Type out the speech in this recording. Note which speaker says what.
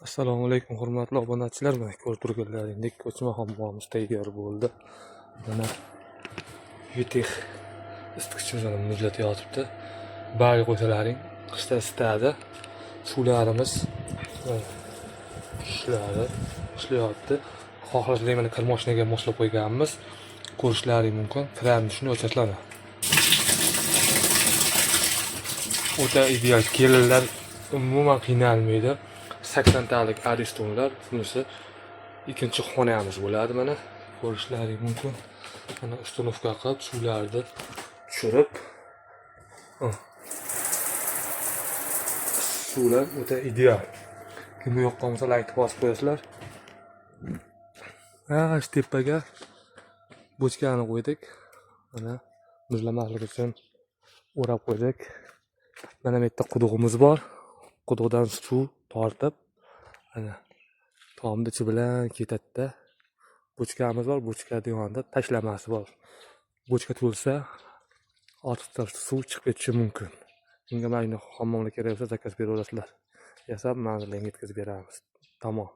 Speaker 1: Assalomu alaykum hurmatli obunachilar. Mana ko'rib turganlaringdek ko'chma hammomimiz tayyor bo'ldi. Mana yutix isitgichimizni muzlatib yotibdi. Bari qo'shalaring qishda isitadi. Suvlarimiz ishlayapti. Xohlasanglar mana kir mashinaga moslab qo'yganmiz. Ko'rishlaring mumkin. Kranni shunday ochasizlar. O'ta ideal kelinlar umuman qiynalmaydi. 80 talik aristonlar, bunisi ikkinchi xonamiz bo'ladi. Mana ko'rishlaring mumkin. Mana ustunovka qilib suvlarni tushirib, suvlar o'ta ideal. Kim yo'qqa bo'lsa like bosib qo'yasizlar. Shu tepaga bochkani qo'ydik. Mana muzlamaslik uchun o'rab qo'ydik. Mana bu yerda qudug'imiz bor. Quduqdan suv tortib, mana tomni ichi bilan ketadi. Bochkamiz bor, bochka yonida tashlamasi bor. Bochka to'lsa, ortiqcha suv chiqib ketishi mumkin. Unga mayli hammomlik kerak bo'lsa zakaz beraverasizlar. Yasab manzilga yetkazib beramiz. Tamom.